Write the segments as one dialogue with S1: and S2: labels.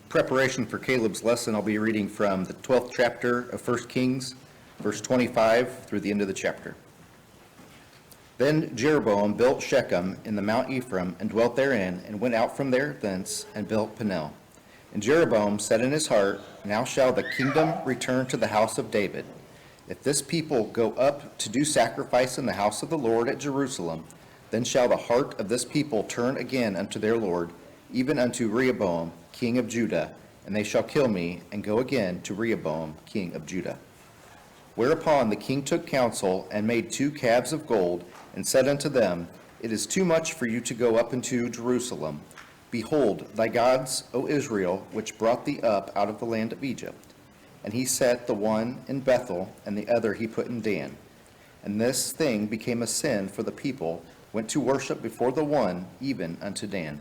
S1: Preparation for Caleb's lesson, I'll be reading from the 12th chapter of 1 Kings, verse 25 through the end of the chapter. Then Jeroboam built Shechem in the Mount Ephraim and dwelt therein, and went out from thence and built Peniel. And Jeroboam said in his heart, Now shall the kingdom return to the house of David. If this people go up to do sacrifice in the house of the Lord at Jerusalem, then shall the heart of this people turn again unto their Lord, even unto Rehoboam, king of Judah, and they shall kill me, and go again to Rehoboam, king of Judah. Whereupon the king took counsel, and made 2 calves of gold, and said unto them, It is too much for you to go up into Jerusalem. Behold, thy gods, O Israel, which brought thee up out of the land of Egypt. And he set the one in Bethel, and the other he put in Dan. And this thing became a sin, for the people went to worship before the one, even unto Dan.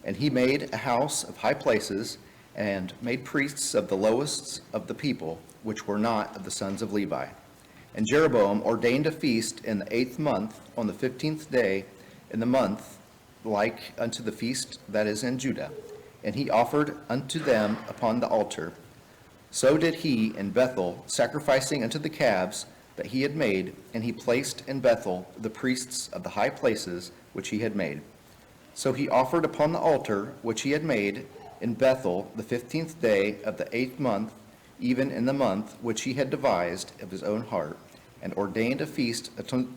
S1: And he made a house of high places, and made priests of the lowest of the people, which were not of the sons of Levi. And Jeroboam ordained a feast in the 8th month, on the 15th day in the month, like unto the feast that is in Judah. And he offered unto them upon the altar. So did he in Bethel, sacrificing unto the calves that he had made, and he placed in Bethel the priests of the high places which he had made. So he offered upon the altar which he had made in Bethel the 15th day of the 8th month, even in the month which he had devised of his own heart, and ordained a feast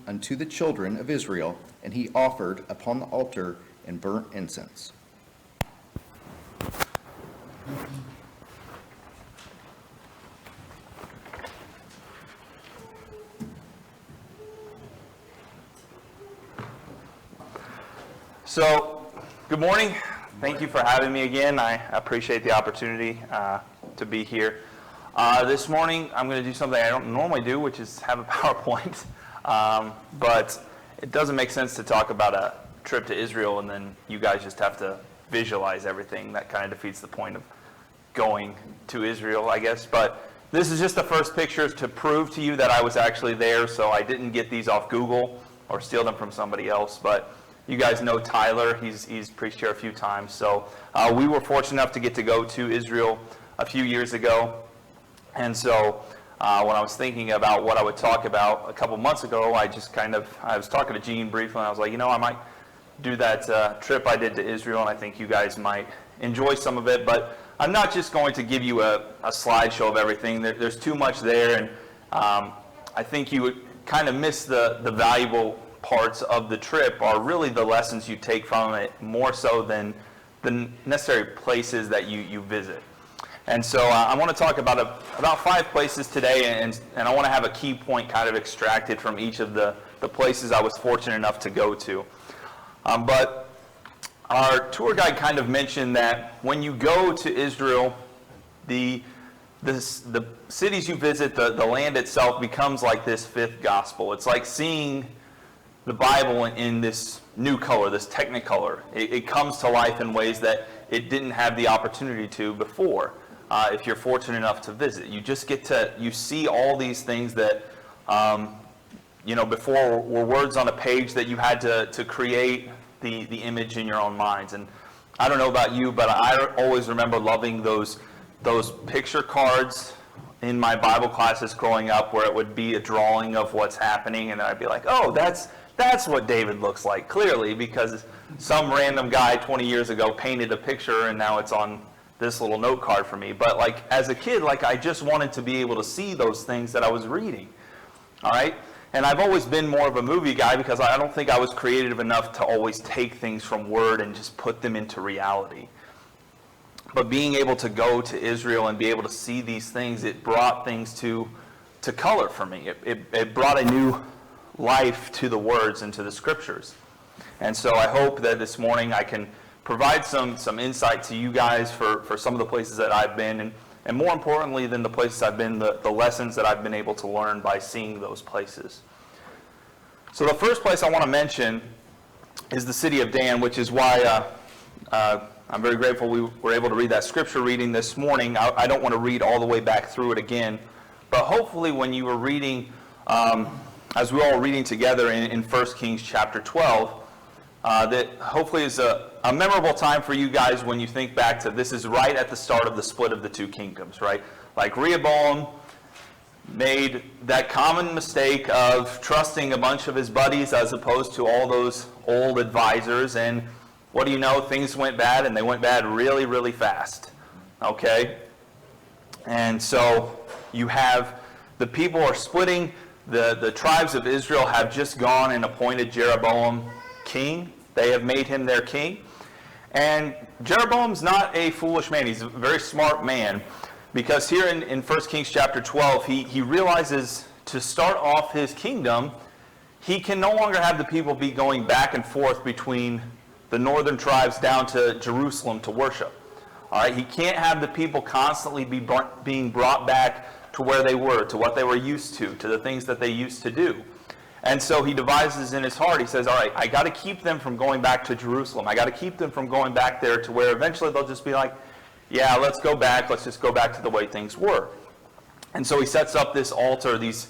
S1: unto the children of Israel, and he offered upon the altar and burnt incense.
S2: So, good morning. Thank you for having me again. I appreciate the opportunity to be here. This morning, I'm going to do something I don't normally do, which is have a PowerPoint. But it doesn't make sense to talk about a trip to Israel and then you guys just have to visualize everything. That kind of defeats the point of going to Israel, I guess. But this is just the first picture to prove to you that I was actually there. So I didn't get these off Google or steal them from somebody else. But you guys know Tyler. He's preached here a few times. So we were fortunate enough to get to go to Israel a few years ago. And so when I was thinking about what I would talk about a couple months ago, I was talking to Gene briefly, and I was like, I might do that trip I did to Israel, and I think you guys might enjoy some of it. But I'm not just going to give you a slideshow of everything. There's too much there, and I think you would kind of miss the valuable parts of the trip are really the lessons you take from it, more so than the necessary places that you visit. And so I want to talk about 5 places today, and I want to have a key point kind of extracted from each of the places I was fortunate enough to go to. But our tour guide kind of mentioned that when you go to Israel, the cities you visit, the land itself becomes like this 5th gospel. It's like seeing the Bible in this new color, this Technicolor. It comes to life in ways that it didn't have the opportunity to before. If you're fortunate enough to visit, you just you see all these things that, before were words on a page that you had to create the image in your own minds. And I don't know about you, but I always remember loving those picture cards in my Bible classes growing up, where it would be a drawing of what's happening, and I'd be like, oh, that's what David looks like, clearly, because some random guy 20 years ago painted a picture, and now it's on this little note card for me. But as a kid, I just wanted to be able to see those things that I was reading. All right? And I've always been more of a movie guy because I don't think I was creative enough to always take things from word and just put them into reality. But being able to go to Israel and be able to see these things, it brought things to color for me. It brought a new life to the words and to the scriptures. And so I hope that this morning I can provide some insight to you guys for some of the places that I've been, and more importantly than the places I've been, the lessons that I've been able to learn by seeing those places. So the first place I want to mention is the city of Dan, which is why I'm very grateful we were able to read that scripture reading this morning. I don't want to read all the way back through it again, but hopefully when you were reading, as we were all reading together in 1 Kings chapter 12, that hopefully is a memorable time for you guys when you think back to this is right at the start of the split of the two kingdoms, right? Like Rehoboam made that common mistake of trusting a bunch of his buddies as opposed to all those old advisors, and what do you know, things went bad, and they went bad really, really fast, okay? And so you have the people are splitting, the tribes of Israel have just gone and appointed Jeroboam king. They have made him their king. And Jeroboam's not a foolish man. He's a very smart man, because here in 1 Kings chapter 12, he realizes to start off his kingdom, he can no longer have the people be going back and forth between the northern tribes down to Jerusalem to worship. All right, he can't have the people constantly being brought back to where they were, to what they were used to the things that they used to do. And so he devises in his heart, he says, all right, I got to keep them from going back to Jerusalem. I got to keep them from going back there to where eventually they'll just be like, yeah, let's go back. Let's just go back to the way things were. And so he sets up this altar, these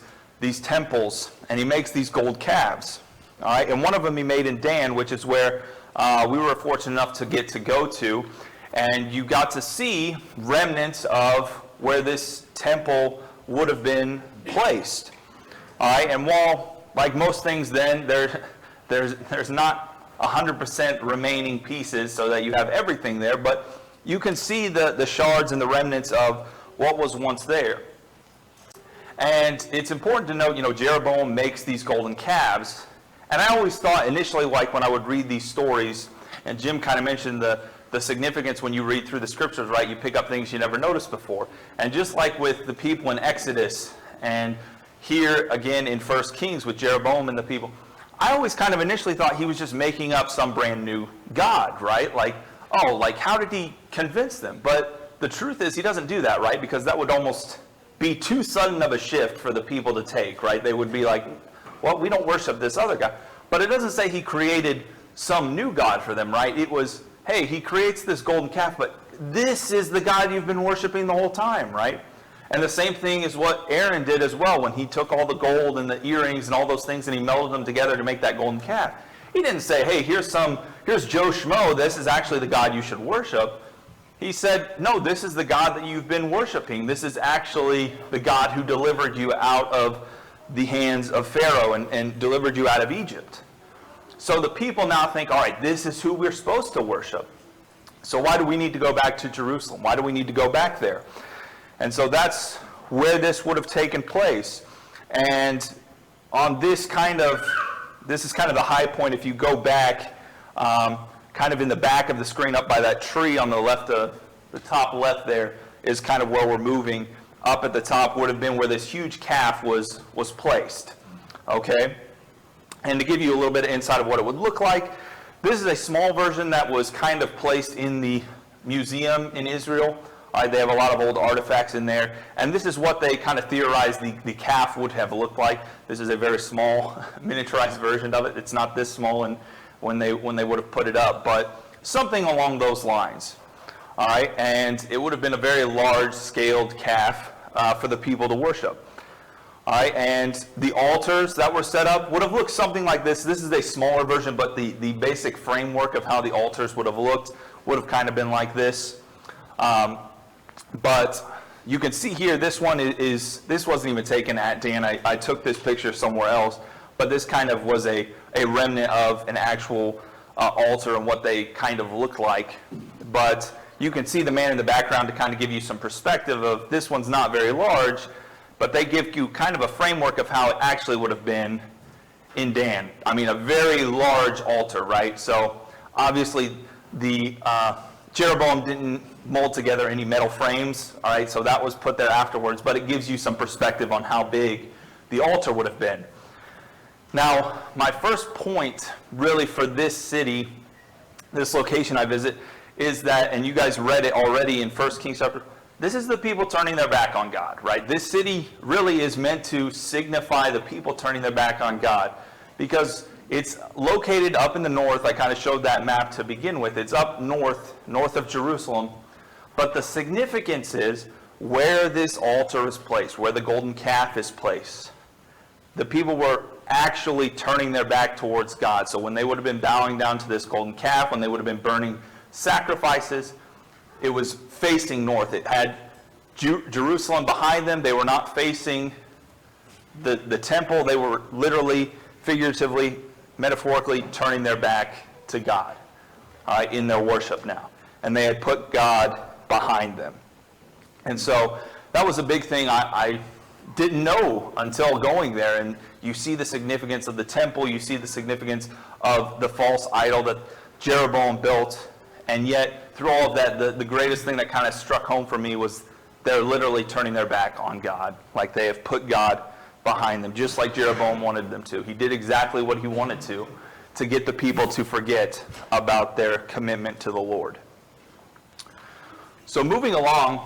S2: temples, and he makes these gold calves. All right, and one of them he made in Dan, which is where we were fortunate enough to get to go to. And you got to see remnants of where this temple would have been placed. All right, and while, like most things then, there's not 100% remaining pieces so that you have everything there, but you can see the shards and the remnants of what was once there. And it's important to note, Jeroboam makes these golden calves. And I always thought initially, like when I would read these stories, and Jim kind of mentioned the significance when you read through the scriptures, right? You pick up things you never noticed before. And just like with the people in Exodus, and here again in 1 Kings with Jeroboam and the people, I always kind of initially thought he was just making up some brand new god, right? Like how did he convince them? But the truth is he doesn't do that, right? Because that would almost be too sudden of a shift for the people to take, right? They would be like, well, we don't worship this other guy. But it doesn't say he created some new god for them, right? It was, hey, he creates this golden calf, but this is the God you've been worshiping the whole time, right? And the same thing is what Aaron did as well when he took all the gold and the earrings and all those things and he melded them together to make that golden calf. He didn't say, hey, here's Joe Schmo, this is actually the God you should worship. He said, no, this is the God that you've been worshiping. This is actually the God who delivered you out of the hands of Pharaoh and delivered you out of Egypt. So the people now think, all right, this is who we're supposed to worship. So why do we need to go back to Jerusalem? Why do we need to go back there? And so that's where this would have taken place. And on this is kind of the high point. If you go back, kind of in the back of the screen up by that tree on the left, the top left there is kind of where we're moving. Up at the top would have been where this huge calf was placed. Okay? And to give you a little bit of insight of what it would look like, this is a small version that was kind of placed in the museum in Israel. They have a lot of old artifacts in there. And this is what they kind of theorized the calf would have looked like. This is a very small, miniaturized version of it. It's not this small and when they would have put it up, but something along those lines. All right, and it would have been a very large-scaled calf for the people to worship. All right, and the altars that were set up would have looked something like this. This is a smaller version, but the basic framework of how the altars would have looked would have kind of been like this. But you can see here, this wasn't even taken at Dan. I took this picture somewhere else, but this kind of was a remnant of an actual altar and what they kind of look like. But you can see the man in the background to kind of give you some perspective of this one's not very large, but they give you kind of a framework of how it actually would have been in Dan. I mean, a very large altar, right? So obviously the Jeroboam didn't mold together any metal frames, all right? So that was put there afterwards, but it gives you some perspective on how big the altar would have been. Now, my first point really for this city, this location I visit, is that, and you guys read it already in 1 Kings chapter, this is the people turning their back on God, right? This city really is meant to signify the people turning their back on God because it's located up in the north. I kind of showed that map to begin with. It's up north of Jerusalem. But the significance is where this altar is placed, where the golden calf is placed. The people were actually turning their back towards God. So when they would have been bowing down to this golden calf, when they would have been burning sacrifices, it was facing north. It had Jerusalem behind them. They were not facing the temple. They were literally, figuratively, metaphorically turning their back to God in their worship now. And they had put God behind them. And so that was a big thing I didn't know until going there. And you see the significance of the temple. You see the significance of the false idol that Jeroboam built. And yet, through all of that, the greatest thing that kind of struck home for me was they're literally turning their back on God. Like they have put God behind them, just like Jeroboam wanted them to. He did exactly what he wanted to get the people to forget about their commitment to the Lord. So moving along,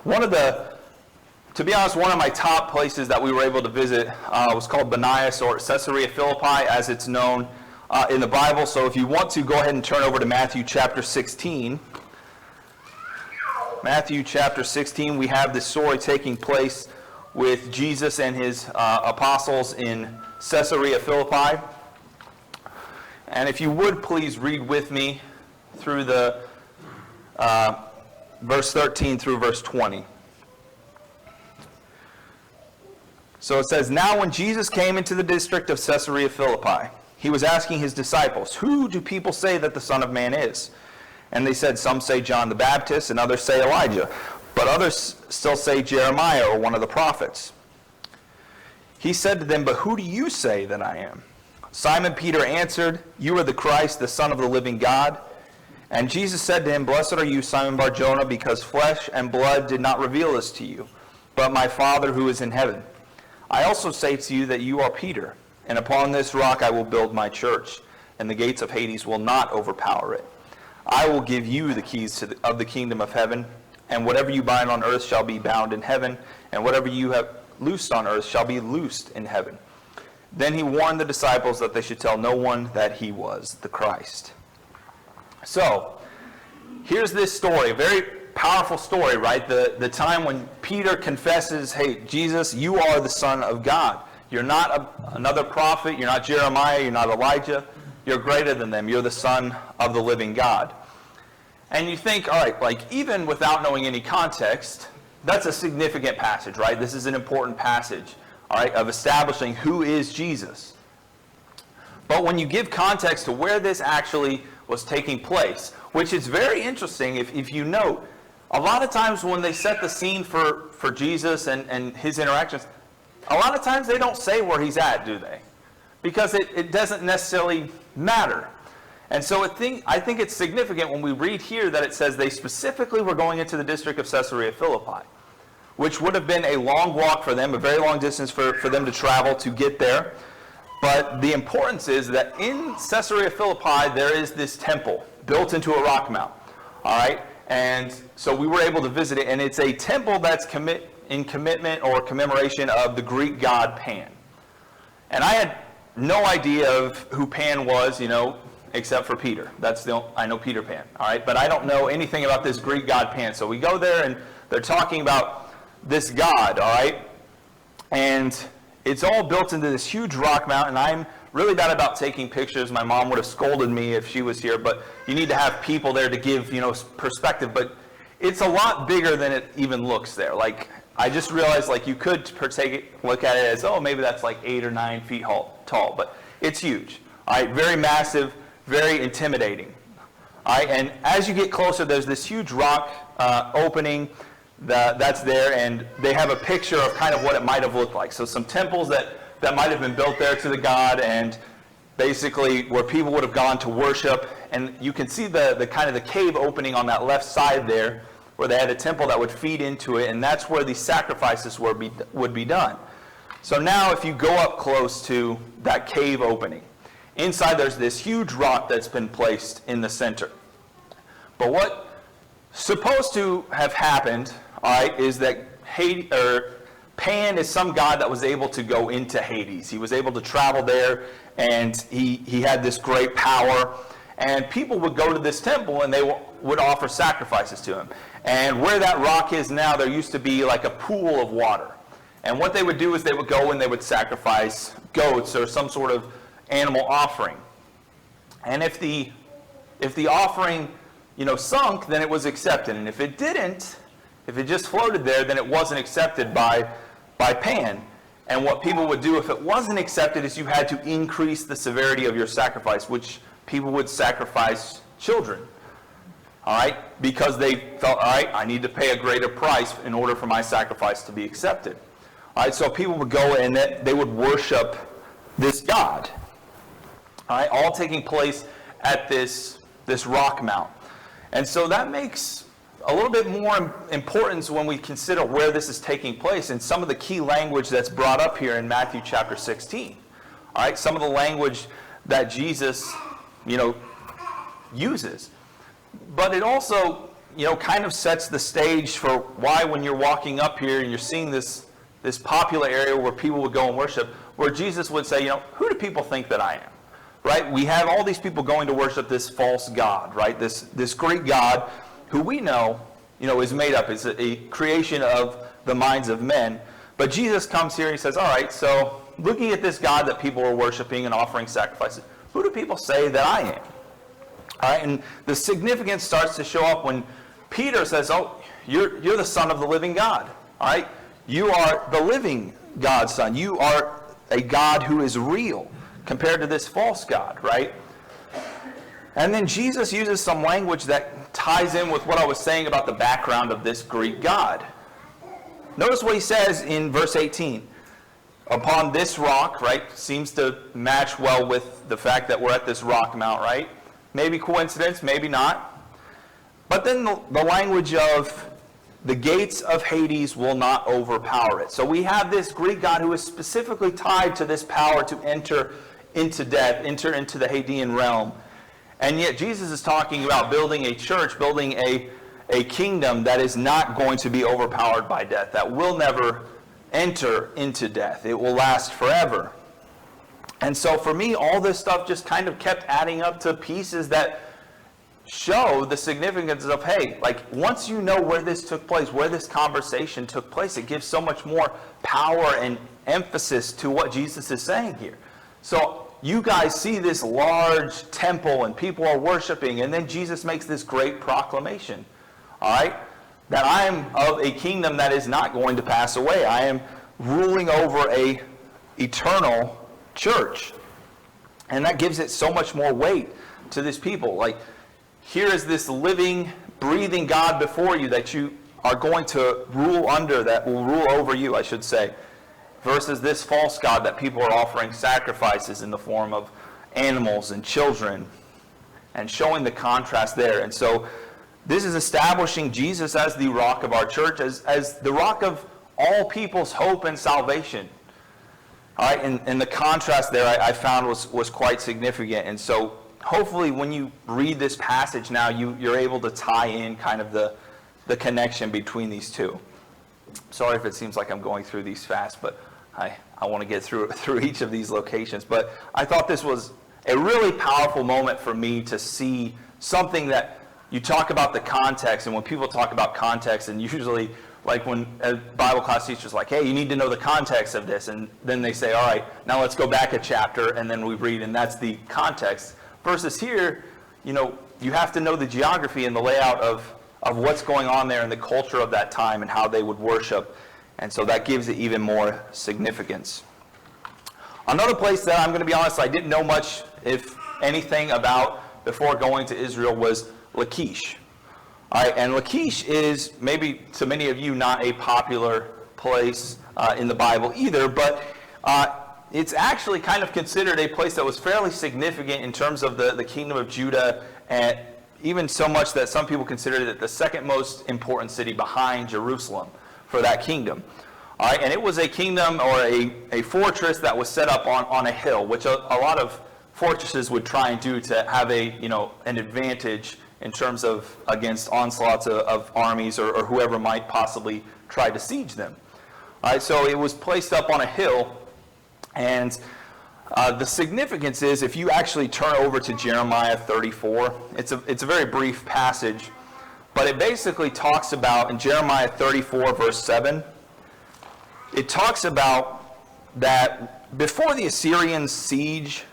S2: to be honest, one of my top places that we were able to visit was called Banias, or Caesarea Philippi, as it's known in the Bible. So if you want to, go ahead and turn over to Matthew chapter 16. Matthew chapter 16, we have this story taking place with Jesus and his apostles in Caesarea Philippi. And if you would, please read with me through the verse 13 through verse 20. So it says, "Now when Jesus came into the district of Caesarea Philippi, he was asking his disciples, 'Who do people say that the Son of Man is?' And they said, 'Some say John the Baptist, and others say Elijah, but others still say Jeremiah or one of the prophets.' He said to them, 'But who do you say that I am?' Simon Peter answered, 'You are the Christ, the Son of the living God.' And Jesus said to him, 'Blessed are you, Simon Bar-Jonah, because flesh and blood did not reveal this to you, but my Father who is in heaven. I also say to you that you are Peter, and upon this rock I will build my church, and the gates of Hades will not overpower it. I will give you the keys of the kingdom of heaven, and whatever you bind on earth shall be bound in heaven, and whatever you have loosed on earth shall be loosed in heaven.' Then he warned the disciples that they should tell no one that he was the Christ." So, here's this story, a very powerful story, right? The time when Peter confesses, "Hey, Jesus, you are the Son of God. You're not another prophet. You're not Jeremiah. You're not Elijah. You're greater than them. You're the Son of the living God." And you think, all right, like even without knowing any context, that's a significant passage, right? This is an important passage, all right, of establishing who is Jesus. But when you give context to where this actually was taking place, which is very interesting if you note, a lot of times when they set the scene for Jesus and his interactions, a lot of times they don't say where he's at, do they? Because it doesn't necessarily matter. And so I think it's significant when we read here that it says they specifically were going into the district of Caesarea Philippi, which would have been a long walk for them, a very long distance for them to travel to get there. But the importance is that in Caesarea Philippi, there is this temple built into a rock mount. All right? And so we were able to visit it, and it's a temple that's in commitment or commemoration of the Greek god Pan. And I had no idea of who Pan was, except for Peter. I know Peter Pan, all right? But I don't know anything about this Greek god Pan. So we go there, and they're talking about this god, all right? And it's all built into this huge rock mountain. I'm really bad about taking pictures. My mom would have scolded me if she was here, but you need to have people there to give, perspective. But it's a lot bigger than it even looks there. Like, I just realized, like, you could look at it as, oh, maybe that's like 8 or 9 feet tall, but it's huge. All right, very massive, very intimidating. All right, and as you get closer, there's this huge rock opening that's there, and they have a picture of kind of what it might have looked like. So some temples that might have been built there to the god, and basically where people would have gone to worship. And you can see the kind of the cave opening on that left side there, where they had a temple that would feed into it, and that's where these sacrifices would be done. So now if you go up close to that cave opening, inside there's this huge rock that's been placed in the center. But what supposed to have happened, all right, is that Pan is some god that was able to go into Hades. He was able to travel there, and he had this great power. And people would go to this temple, and they would offer sacrifices to him. And where that rock is now, there used to be like a pool of water. And what they would do is they would go and they would sacrifice goats or some sort of animal offering. And if the offering, sunk, then it was accepted. And if it didn't, if it just floated there, then it wasn't accepted by Pan. And what people would do if it wasn't accepted is you had to increase the severity of your sacrifice, which people would sacrifice children. All right? Because they felt, all right, I need to pay a greater price in order for my sacrifice to be accepted. All right, so people would go and they would worship this god. All right, all taking place at this rock mount. And so that makes a little bit more importance when we consider where this is taking place and some of the key language that's brought up here in Matthew chapter 16. All right, some of the language that Jesus, uses. But it also, kind of sets the stage for why when you're walking up here and you're seeing this popular area where people would go and worship, where Jesus would say, who do people think that I am? Right? We have all these people going to worship this false god, right? This Greek god who we know, is made up. It's a creation of the minds of men. But Jesus comes here and he says, all right, so looking at this God that people are worshiping and offering sacrifices, who do people say that I am? All right, and the significance starts to show up when Peter says, oh, you're the Son of the living God. All right, you are the living God's Son. You are a God who is real compared to this false God, right? And then Jesus uses some language that ties in with what I was saying about the background of this Greek god. Notice what he says in verse 18. Upon this rock, right, seems to match well with the fact that we're at this rock mount, right? Maybe coincidence, maybe not. But then the language of the gates of Hades will not overpower it. So we have this Greek god who is specifically tied to this power to enter into death, enter into the Hadean realm. And yet Jesus is talking about building a church, building a kingdom that is not going to be overpowered by death, that will never enter into death. It will last forever. And so for me, all this stuff just kind of kept adding up to pieces that show the significance of, hey, like once you know where this took place, where this conversation took place, it gives so much more power and emphasis to what Jesus is saying here. So you guys see this large temple and people are worshiping, and then Jesus makes this great proclamation, all right, that I am of a kingdom that is not going to pass away. I am ruling over a eternal church. And that gives it so much more weight to this people. Like, here is this living, breathing God before you that you are going to rule under, that will rule over you, I should say, versus this false god that people are offering sacrifices in the form of animals and children, and showing the contrast there. And so this is establishing Jesus as the rock of our church, as the rock of all people's hope and salvation. All right, and the contrast there I found was quite significant. And so hopefully when you read this passage now, you're able to tie in kind of the connection between these two. Sorry if it seems like I'm going through these fast, but I want to get through each of these locations. But I thought this was a really powerful moment for me to see something that you talk about the context, and when people talk about context, and usually like when a Bible class teacher's like, hey, you need to know the context of this, and then they say, all right, now let's go back a chapter, and then we read, and that's the context. Versus here, you have to know the geography and the layout of what's going on there and the culture of that time and how they would worship. And so that gives it even more significance. Another place that I'm going to be honest, I didn't know much, if anything, about before going to Israel was Lachish. All right, and Lachish is, maybe to many of you, not a popular place in the Bible either, but it's actually kind of considered a place that was fairly significant in terms of the kingdom of Judah, and even so much that some people considered it the second most important city behind Jerusalem for that kingdom. All right, and it was a kingdom or a fortress that was set up on a hill, which a lot of fortresses would try and do to have an advantage in terms of against onslaughts of armies or whoever might possibly try to siege them. All right, so it was placed up on a hill, and the significance is, if you actually turn over to Jeremiah 34, it's a very brief passage, but it basically talks about, in Jeremiah 34 verse 7, it talks about that before the Assyrians siege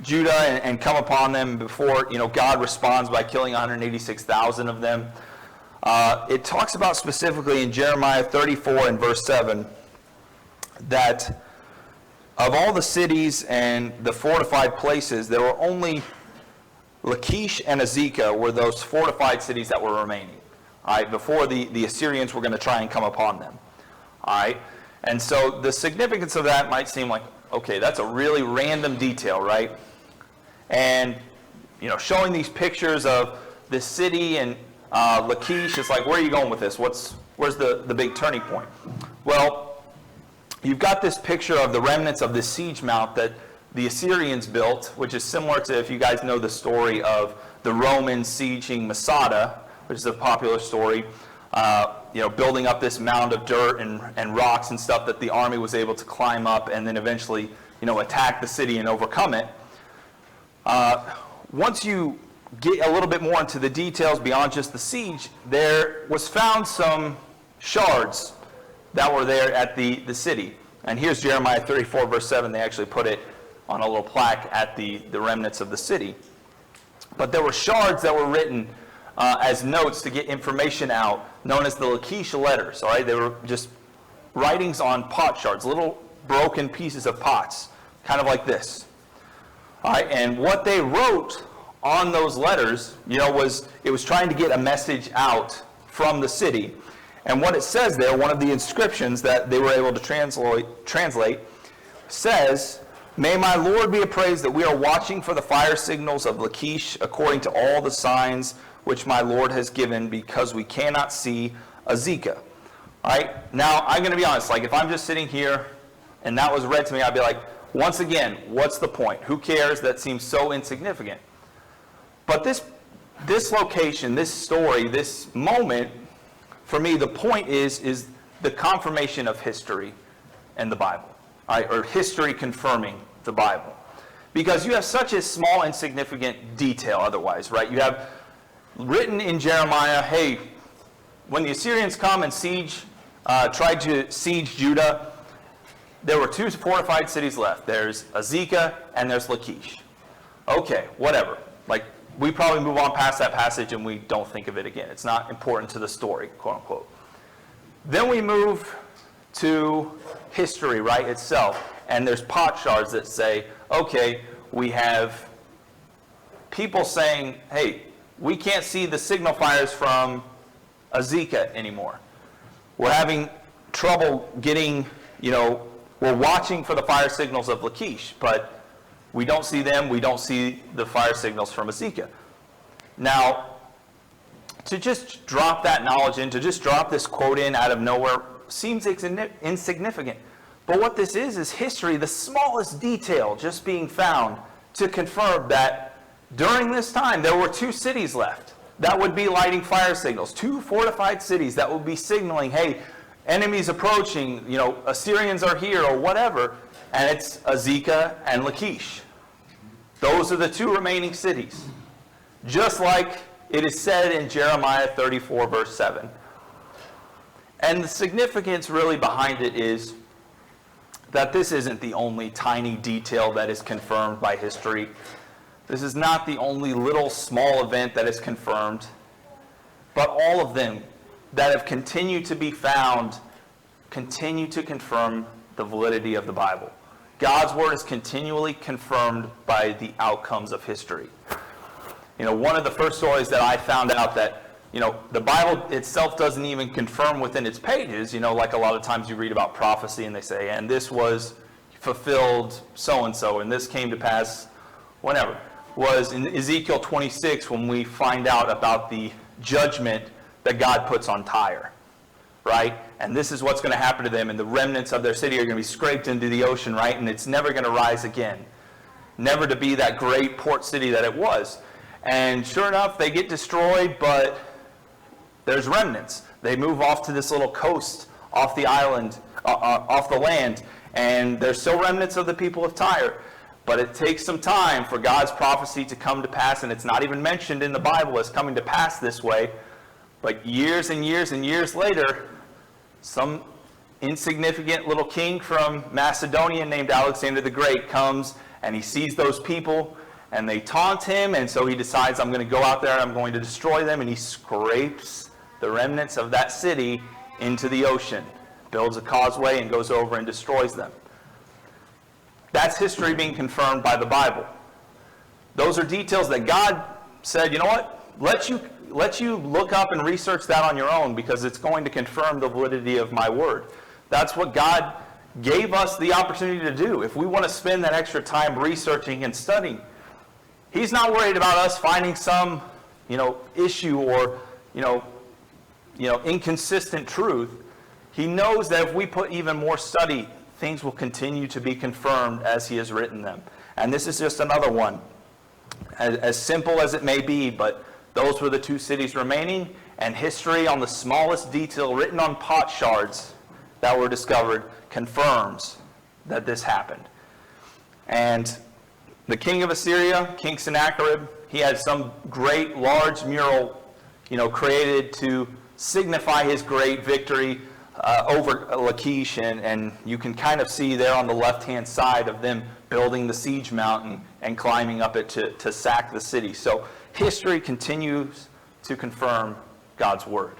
S2: Judah and come upon them, before God responds by killing 186,000 of them, it talks about specifically in Jeremiah 34 and verse 7 that of all the cities and the fortified places, there were only Lachish and Azekah were those fortified cities that were remaining. All right, before the Assyrians were going to try and come upon them. All right, and so the significance of that might seem like, okay, that's a really random detail, right? And showing these pictures of the city and Lachish, it's like, where are you going with this? Where's the big turning point? Well, you've got this picture of the remnants of this siege mount that the Assyrians built, which is similar to, if you guys know the story of the Romans sieging Masada, which is a popular story, building up this mound of dirt and rocks and stuff that the army was able to climb up and then eventually, attack the city and overcome it. Once you get a little bit more into the details beyond just the siege, there was found some shards that were there at the city. And here's Jeremiah 34, verse 7. They actually put it on a little plaque at the remnants of the city. But there were shards that were written as notes to get information out, known as the Lachish letters. All right, they were just writings on pot shards, little broken pieces of pots, kind of like this. All right, and what they wrote on those letters, was trying to get a message out from the city. And what it says there, one of the inscriptions that they were able to translate says, "May my Lord be appraised that we are watching for the fire signals of Lachish according to all the signs which my Lord has given, because we cannot see Azekah." All right, now I'm going to be honest, like if I'm just sitting here and that was read to me, I'd be like, once again, what's the point? Who cares? That seems so insignificant. But this location, this story, this moment, for me, the point is the confirmation of history and the Bible, right? Or history confirming the Bible. Because you have such a small, insignificant detail otherwise, right? You have written in Jeremiah, hey, when the Assyrians come and tried to siege Judah, there were two fortified cities left. There's Azekah and there's Lachish. Okay, whatever. Like, we probably move on past that passage and we don't think of it again. It's not important to the story, quote unquote. Then we move to history, right, itself. And there's pot shards that say, okay, we have people saying, hey, we can't see the signal fires from Azekah anymore. We're having trouble getting, we're watching for the fire signals of Lachish, but we don't see them. We don't see the fire signals from Azekah. Now, to just drop that knowledge in, to just drop this quote in out of nowhere, seems insignificant. But what this is history, the smallest detail just being found to confirm that during this time there were two cities left that would be lighting fire signals, two fortified cities that would be signaling, hey, enemies approaching, Assyrians are here or whatever, and it's Azekah and Lachish. Those are the two remaining cities. Just like it is said in Jeremiah 34, verse 7. And the significance really behind it is that this isn't the only tiny detail that is confirmed by history. This is not the only little small event that is confirmed, but all of them that have continued to be found continue to confirm the validity of the Bible. God's word is continually confirmed by the outcomes of history. One of the first stories that I found out that, the Bible itself doesn't even confirm within its pages, like a lot of times you read about prophecy and they say, and this was fulfilled so-and-so, and this came to pass whenever, was in Ezekiel 26 when we find out about the judgment that God puts on Tyre, right? And this is what's going to happen to them, and the remnants of their city are going to be scraped into the ocean, right? And it's never going to rise again. Never to be that great port city that it was. And sure enough, they get destroyed, but there's remnants. They move off to this little coast off the island, off the land, and there's still remnants of the people of Tyre. But it takes some time for God's prophecy to come to pass, and it's not even mentioned in the Bible as coming to pass this way. But years and years and years later, some insignificant little king from Macedonia named Alexander the Great comes and he sees those people and they taunt him, and so he decides, I'm going to go out there and I'm going to destroy them, and he scrapes the remnants of that city into the ocean, builds a causeway and goes over and destroys them. That's history being confirmed by the Bible. Those are details that God said, you know what, let you look up and research that on your own, because it's going to confirm the validity of my word. That's what God gave us the opportunity to do. If we want to spend that extra time researching and studying, He's not worried about us finding some, issue or, inconsistent truth. He knows that if we put even more study, things will continue to be confirmed as He has written them. And this is just another one. As simple as it may be, but those were the two cities remaining, and history on the smallest detail written on pot shards that were discovered confirms that this happened. And the king of Assyria, King Sennacherib, he had some great large mural, created to signify his great victory over Lachish, and you can kind of see there on the left-hand side of them building the siege mountain and climbing up it to sack the city. So history continues to confirm God's word.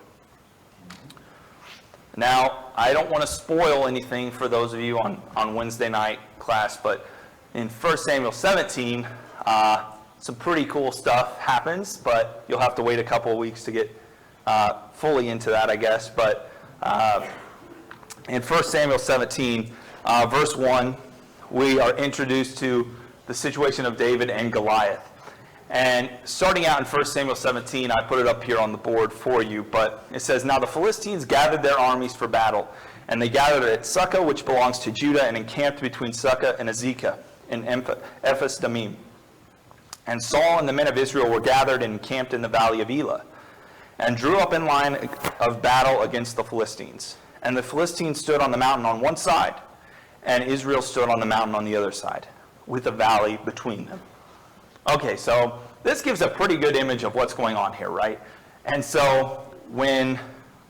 S2: Now, I don't want to spoil anything for those of you on Wednesday night class, but in 1 Samuel 17, some pretty cool stuff happens, but you'll have to wait a couple of weeks to get fully into that, I guess. But in 1 Samuel 17, verse 1, we are introduced to the situation of David and Goliath. And starting out in 1 Samuel 17, I put it up here on the board for you, but it says, Now the Philistines gathered their armies for battle, and they gathered at Sukkah, which belongs to Judah, and encamped between Sukkah and Azekah in Ephes Damim. And Saul and the men of Israel were gathered and encamped in the valley of Elah, and drew up in line of battle against the Philistines. And the Philistines stood on the mountain on one side, and Israel stood on the mountain on the other side, with a valley between them. Okay, so this gives a pretty good image of what's going on here, right? And so when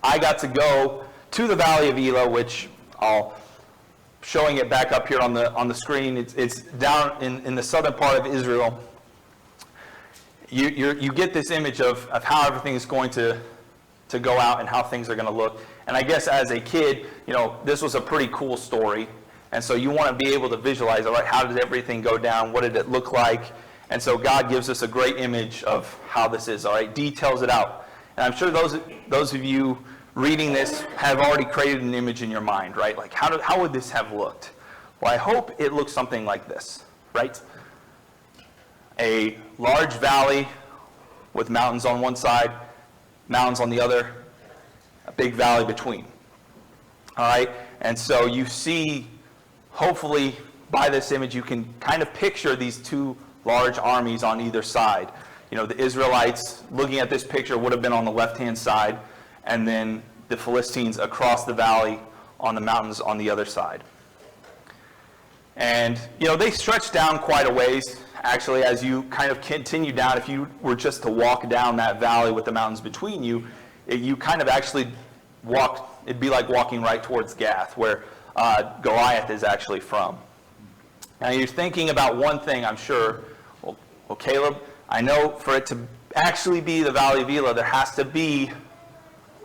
S2: I got to go to the valley of Elah, which showing it back up here on the screen, it's down in the southern part of Israel. You get this image of how everything is going to go out and how things are going to look. And I guess as a kid, this was a pretty cool story. And so you want to be able to visualize, all right, how did everything go down? What did it look like? And so God gives us a great image of how this is, all right? Details it out. And I'm sure those of you reading this have already created an image in your mind, right? Like, how would this have looked? Well, I hope it looks something like this, right? A large valley with mountains on one side, mountains on the other, a big valley between. All right? And so you see, hopefully, by this image, you can kind of picture these two large armies on either side. The Israelites, looking at this picture, would have been on the left-hand side, and then the Philistines across the valley on the mountains on the other side. And, they stretch down quite a ways. Actually, as you kind of continue down, if you were just to walk down that valley with the mountains between you, you kind of actually it'd be like walking right towards Gath, where Goliath is actually from. Now, you're thinking about one thing, I'm sure. Well, Caleb, I know for it to actually be the Valley of Elah, there has to be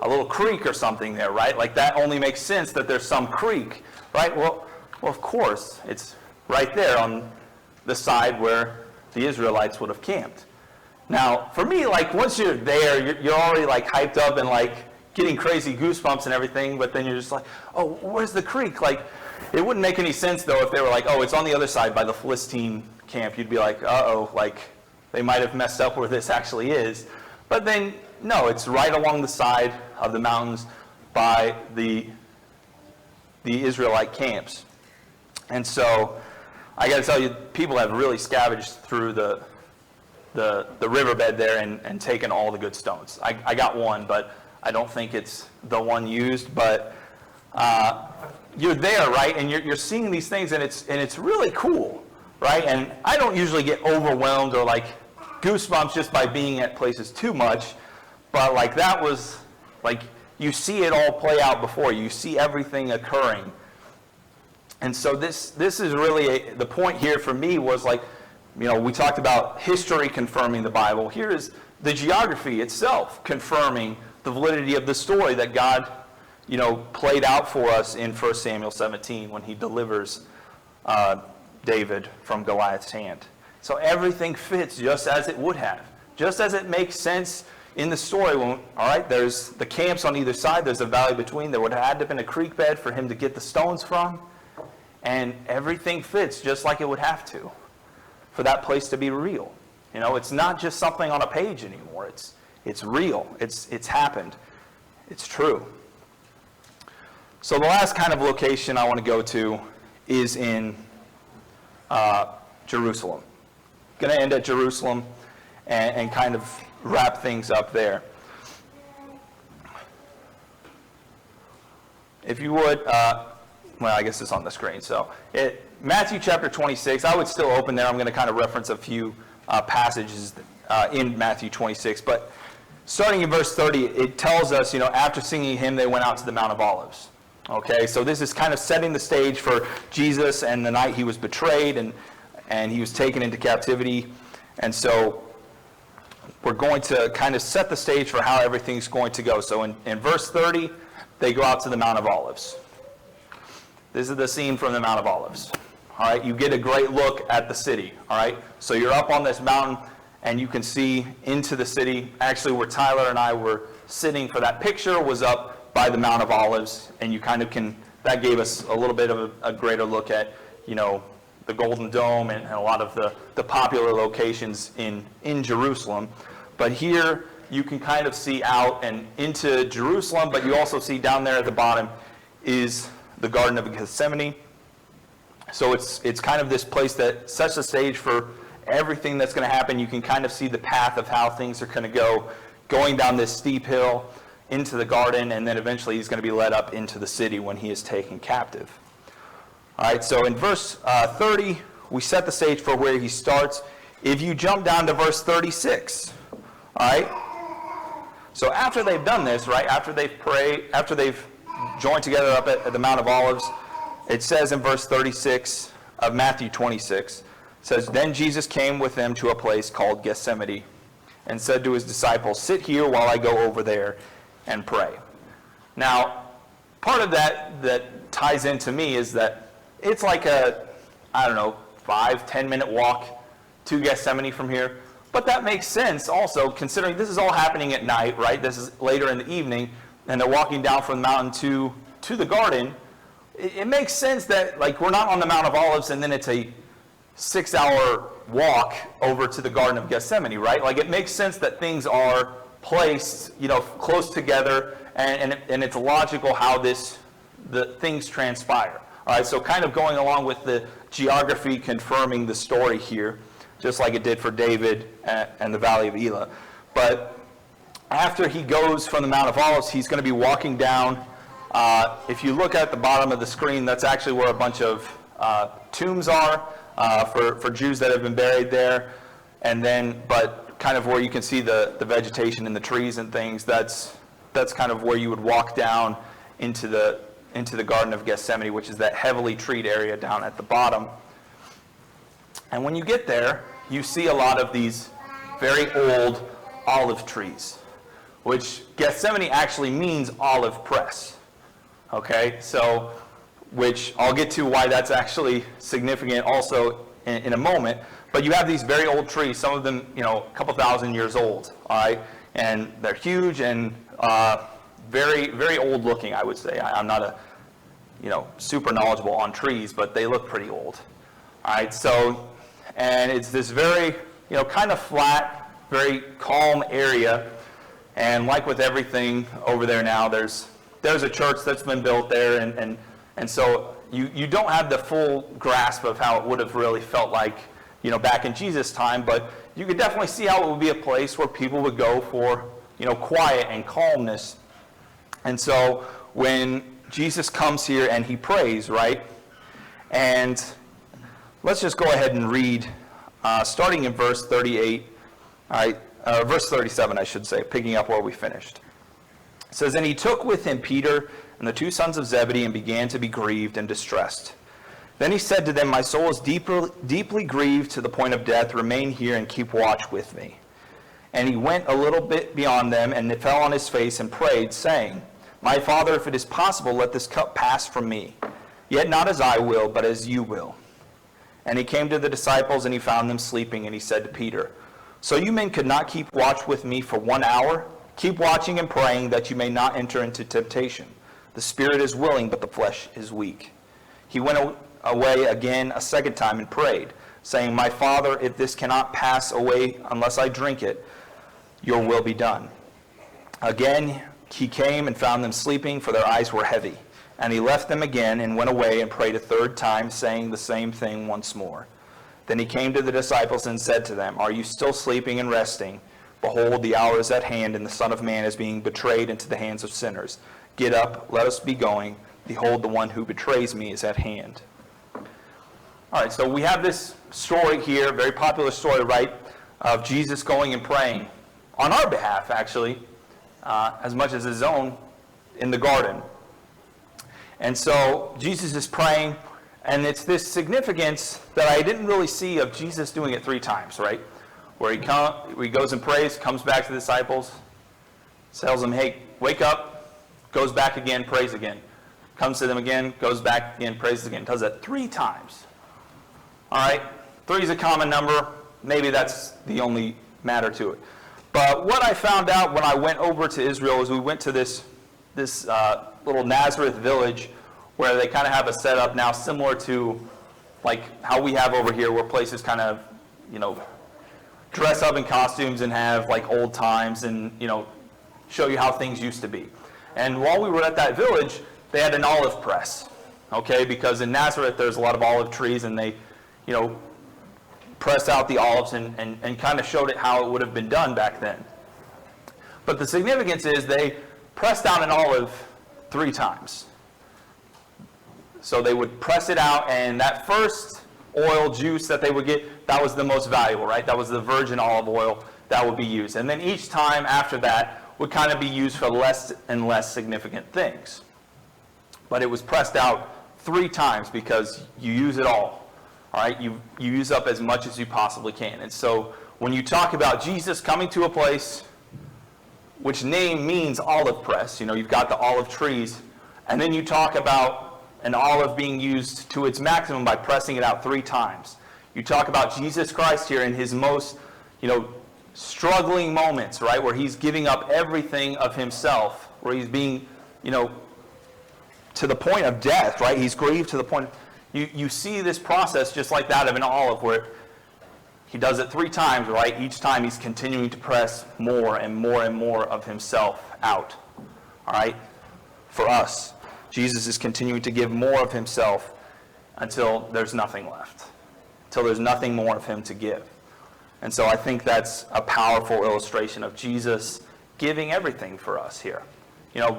S2: a little creek or something there, right? Like, that only makes sense that there's some creek, right? Well, of course, it's right there on the side where the Israelites would have camped. Now, for me, like, once you're there, you're already, like, hyped up and, like, getting crazy goosebumps and everything, but then you're just like, oh, where's the creek? Like, it wouldn't make any sense, though, if they were like, oh, it's on the other side by the Philistine camp. You'd be like, uh-oh, like, they might have messed up where this actually is. But then, no, it's right along the side of the mountains by the Israelite camps. And so, I got to tell you, people have really scavenged through the riverbed there and taken all the good stones. I got one, but I don't think it's the one used. But you're there, right? And you're seeing these things, and it's really cool, right? And I don't usually get overwhelmed or like goosebumps just by being at places too much. But like that was like you see it all play out before you. You see everything occurring. And so this is really, the point here for me was like, we talked about history confirming the Bible. Here is the geography itself confirming the validity of the story that God, played out for us in 1 Samuel 17 when he delivers David from Goliath's hand. So everything fits just as it would have, just as it makes sense in the story. When, all right, there's the camps on either side, there's a valley between, there would have had to have been a creek bed for him to get the stones from, and everything fits just like it would have to for that place to be real. It's not just something on a page anymore. It's real. It's happened. It's true. So the last kind of location I want to go to is in Jerusalem. Going to end at Jerusalem and kind of wrap things up there. If you would, I guess it's on the screen. So Matthew chapter 26, I would still open there. I'm going to kind of reference a few passages in Matthew 26. But starting in verse 30, it tells us, after singing a hymn, they went out to the Mount of Olives. Okay, so this is kind of setting the stage for Jesus and the night he was betrayed and he was taken into captivity. And so we're going to kind of set the stage for how everything's going to go. So in verse 30, they go out to the Mount of Olives. This is the scene from the Mount of Olives. All right, you get a great look at the city. All right, so you're up on this mountain and you can see into the city. Actually, where Tyler and I were sitting for that picture was up by the Mount of Olives, and you kind of that gave us a little bit of a greater look at, the Golden Dome and a lot of the popular locations in Jerusalem. But here you can kind of see out and into Jerusalem, but you also see down there at the bottom is the Garden of Gethsemane. So it's kind of this place that sets the stage for everything that's going to happen. You can kind of see the path of how things are going to go, going down this steep hill into the garden, and then eventually he's going to be led up into the city when he is taken captive. All right, so in verse 30, we set the stage for where he starts. If you jump down to verse 36, all right, so after they've done this, right, after they've prayed, after they've joined together up at the Mount of Olives, it says in verse 36 of Matthew 26, it says, "Then Jesus came with them to a place called Gethsemane and said to his disciples, 'Sit here while I go over there and pray.'" Now, part of that ties into me is that it's like a, 5-10 minute walk to Gethsemane from here. But that makes sense also, considering this is all happening at night, right? This is later in the evening, and they're walking down from the mountain to the garden. It makes sense that, we're not on the Mount of Olives and then it's a 6-hour walk over to the Garden of Gethsemane, right? It makes sense that things are placed, close together, and it's logical how the things transpire. All right, so kind of going along with the geography confirming the story here, just like it did for David and the Valley of Elah. But after he goes from the Mount of Olives, he's going to be walking down. If you look at the bottom of the screen, that's actually where a bunch of tombs are for Jews that have been buried there. And then, but kind of where you can see the vegetation and the trees and things, that's kind of where you would walk down into the Garden of Gethsemane, which is that heavily treed area down at the bottom. And when you get there, you see a lot of these very old olive trees, which Gethsemane actually means olive press. Okay, so, which I'll get to why that's actually significant also in a moment. But you have these very old trees, some of them, a couple thousand years old, all right? And they're huge and very, very old looking, I would say. I'm not a, super knowledgeable on trees, but they look pretty old. All right, so, and it's this very, kind of flat, very calm area. And like with everything over there now, there's a church that's been built there, and so you don't have the full grasp of how it would have really felt like, back in Jesus' time, but you could definitely see how it would be a place where people would go for, quiet and calmness. And so when Jesus comes here and he prays, right, and let's just go ahead and read, starting in verse 38, all right, verse 37, I should say, picking up where we finished. It says, and he took with him Peter and the two sons of Zebedee and began to be grieved and distressed. Then he said to them, my soul is deeply grieved to the point of death. Remain here and keep watch with me. And he went a little bit beyond them and fell on his face and prayed, saying, my Father, if it is possible, let this cup pass from me. Yet not as I will, but as you will. And he came to the disciples, and he found them sleeping, and he said to Peter, so you men could not keep watch with me for 1 hour? Keep watching and praying that you may not enter into temptation. The spirit is willing, but the flesh is weak. He went away again a second time and prayed, saying, my Father, if this cannot pass away unless I drink it, your will be done. Again he came and found them sleeping, for their eyes were heavy. And he left them again and went away and prayed a third time, saying the same thing once more. Then he came to the disciples and said to them, are you still sleeping and resting? Behold, the hour is at hand, and the Son of Man is being betrayed into the hands of sinners. Get up, let us be going. Behold, the one who betrays me is at hand. All right, so we have this story here, very popular story, right, of Jesus going and praying on our behalf, actually, as much as his own in the garden. And so Jesus is praying, and it's this significance that I didn't really see of Jesus doing it 3 times, right? Where he goes and prays, comes back to the disciples, tells them, hey, wake up, goes back again, prays again. Comes to them again, goes back again, prays again. Does that 3 times. All right? 3 is a common number. Maybe that's the only matter to it. But what I found out when I went over to Israel is we went to this little Nazareth village where they kind of have a setup now similar to like how we have over here, where places kind of, dress up in costumes and have like old times and, show you how things used to be. And while we were at that village, they had an olive press, okay? Because in Nazareth, there's a lot of olive trees, and they, pressed out the olives and kind of showed it how it would have been done back then. But the significance is they pressed out an olive 3 times. So they would press it out, and that first oil juice that they would get, that was the most valuable, right? That was the virgin olive oil that would be used. And then each time after that would kind of be used for less and less significant things. But it was pressed out 3 times because you use it all. All right, you use up as much as you possibly can. And so when you talk about Jesus coming to a place, which name means olive press, you've got the olive trees, and then you talk about an olive being used to its maximum by pressing it out 3 times. You talk about Jesus Christ here in his most, struggling moments, right, where he's giving up everything of himself, where he's being, to the point of death, right? He's grieved to the point. You see this process just like that of an olive, where he does it 3 times, right? Each time he's continuing to press more and more and more of himself out, all right? For us, Jesus is continuing to give more of himself until there's nothing left, until there's nothing more of him to give. And so I think that's a powerful illustration of Jesus giving everything for us here.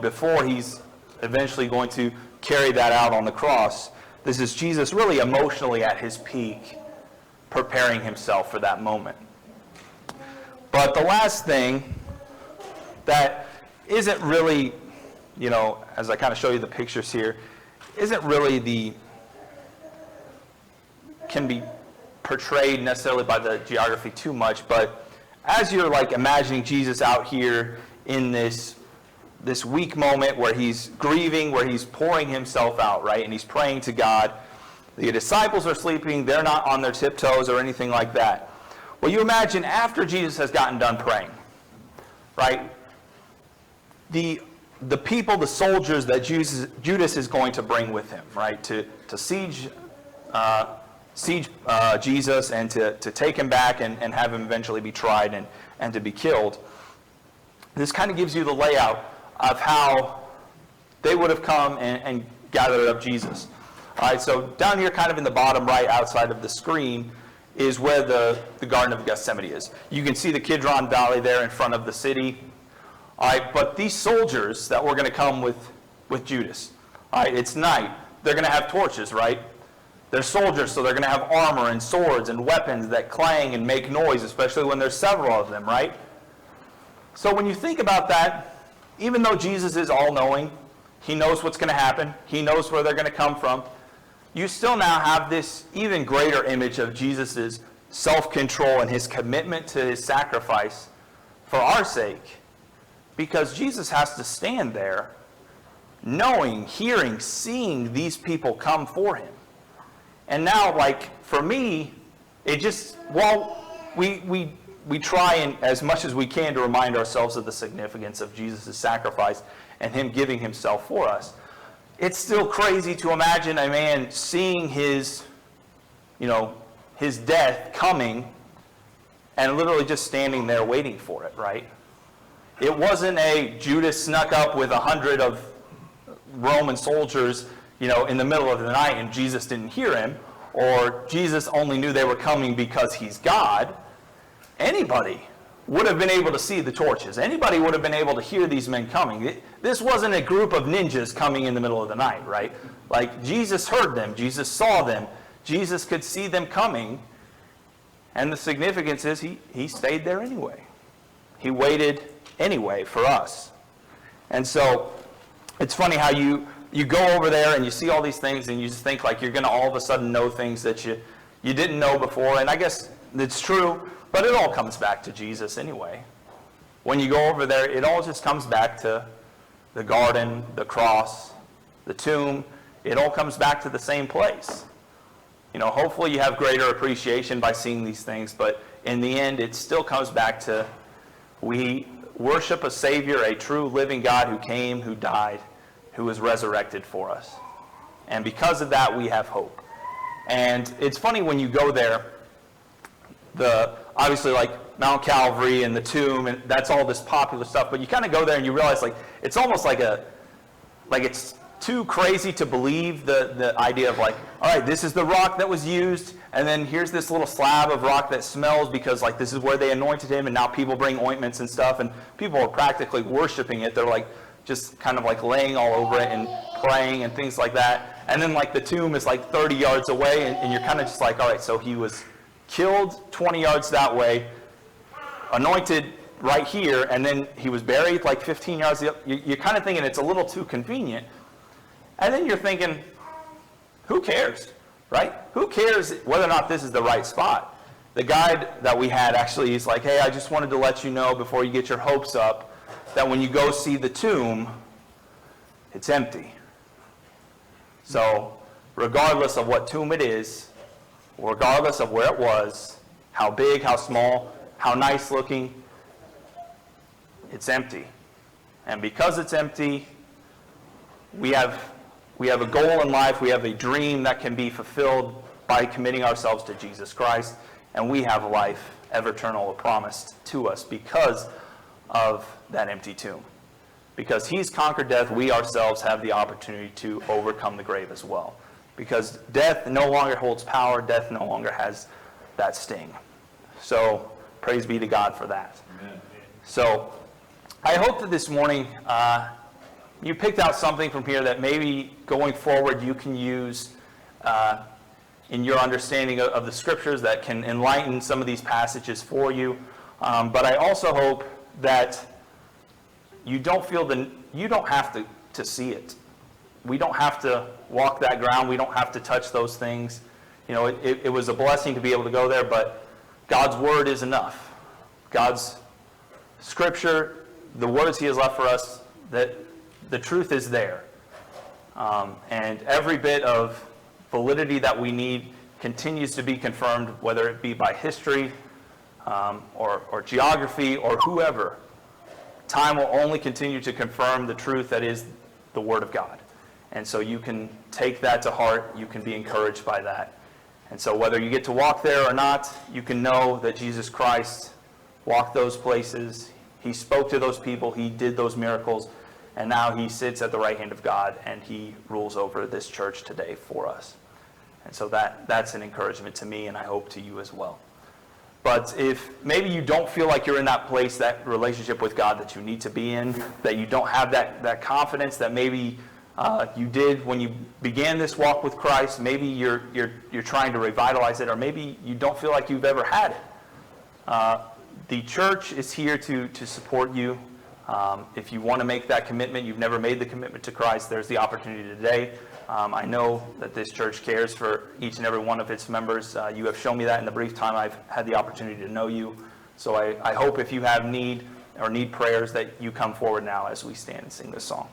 S2: Before he's eventually going to carry that out on the cross, this is Jesus really emotionally at his peak, preparing himself for that moment. But the last thing that isn't really, as I kind of show you the pictures here, isn't really can be portrayed necessarily by the geography too much, but as you're like imagining Jesus out here in this weak moment where he's grieving, where he's pouring himself out, right? And he's praying to God. The disciples are sleeping. They're not on their tiptoes or anything like that. Well, you imagine after Jesus has gotten done praying, right? The people, the soldiers that Judas is going to bring with him, right? To siege Jesus and to take him back and have him eventually be tried and to be killed. This kind of gives you the layout of how they would have come and gathered up Jesus. All right, so down here kind of in the bottom right outside of the screen is where the Garden of Gethsemane is. You can see the Kidron Valley there in front of the city. All right, but these soldiers that were going to come with Judas, all right, it's night. They're going to have torches, right? They're soldiers, so they're going to have armor and swords and weapons that clang and make noise, especially when there's several of them, right? So when you think about that, even though Jesus is all-knowing, he knows what's going to happen, he knows where they're going to come from, you still now have this even greater image of Jesus' self-control and his commitment to his sacrifice for our sake. Because Jesus has to stand there knowing, hearing, seeing these people come for him. And now, like, for me, it just, well, we try and as much as we can to remind ourselves of the significance of Jesus' sacrifice and him giving himself for us. It's still crazy to imagine a man seeing his death coming and literally just standing there waiting for it, right? It wasn't a Judas snuck up with 100 of Roman soldiers, in the middle of the night and Jesus didn't hear him, or Jesus only knew they were coming because he's God. Anybody would have been able to see the torches. Anybody would have been able to hear these men coming. This wasn't a group of ninjas coming in the middle of the night, right? Like, Jesus heard them. Jesus saw them. Jesus could see them coming. And the significance is he stayed there anyway. He waited anyway for us. And so it's funny how you go over there and you see all these things and you just think like you're going to all of a sudden know things that you didn't know before. And I guess it's true, but it all comes back to Jesus anyway. When you go over there, it all just comes back to the garden, the cross, the tomb. It all comes back to the same place. Hopefully you have greater appreciation by seeing these things, but in the end, it still comes back to we worship a Savior, a true living God who came, who died, who was resurrected for us. And because of that, we have hope. And it's funny when you go there, obviously like Mount Calvary and the tomb, and that's all this popular stuff, but you kind of go there and you realize like it's almost like it's too crazy to believe the idea of like, all right, this is the rock that was used, and then here's this little slab of rock that smells because like this is where they anointed him, and now people bring ointments and stuff, and people are practically worshiping it. They're like just kind of like laying all over it and praying and things like that. And then like the tomb is like 30 yards away, and you're kind of just like, all right, so he was killed 20 yards that way, anointed right here, and then he was buried like 15 yards. You're kind of thinking it's a little too convenient. And then you're thinking, who cares, right? Who cares whether or not this is the right spot? The guide that we had actually, he's like, hey, I just wanted to let you know before you get your hopes up that when you go see the tomb, it's empty. So regardless of what tomb it is, regardless of where it was, how big, how small, how nice looking, it's empty. And because it's empty, we have a goal in life, we have a dream that can be fulfilled by committing ourselves to Jesus Christ, and we have life eternal promised to us because of that empty tomb. Because he's conquered death, we ourselves have the opportunity to overcome the grave as well. Because death no longer holds power, death no longer has that sting. So praise be to God for that. Amen. So I hope that this morning you picked out something from here that maybe going forward you can use in your understanding of the scriptures that can enlighten some of these passages for you. But I also hope that you don't feel you don't have to see it. We don't have to walk that ground. We don't have to touch those things. It was a blessing to be able to go there, but God's word is enough. God's scripture, the words he has left for us, that the truth is there. And every bit of validity that we need continues to be confirmed, whether it be by history or geography or whoever. Time will only continue to confirm the truth that is the Word of God. And so you can take that to heart. You can be encouraged by that. And so whether you get to walk there or not, you can know that Jesus Christ walked those places. He spoke to those people. He did those miracles. And now he sits at the right hand of God, and he rules over this church today for us. And so that's an encouragement to me, and I hope to you as well. But if maybe you don't feel like you're in that place, that relationship with God that you need to be in, that you don't have that confidence that maybe you did when you began this walk with Christ, maybe you're trying to revitalize it, or maybe you don't feel like you've ever had it. The church is here to support you. If you want to make that commitment, you've never made the commitment to Christ, there's the opportunity today. I know that this church cares for each and every one of its members. You have shown me that in the brief time I've had the opportunity to know you. So I hope if you have need or need prayers that you come forward now as we stand and sing this song.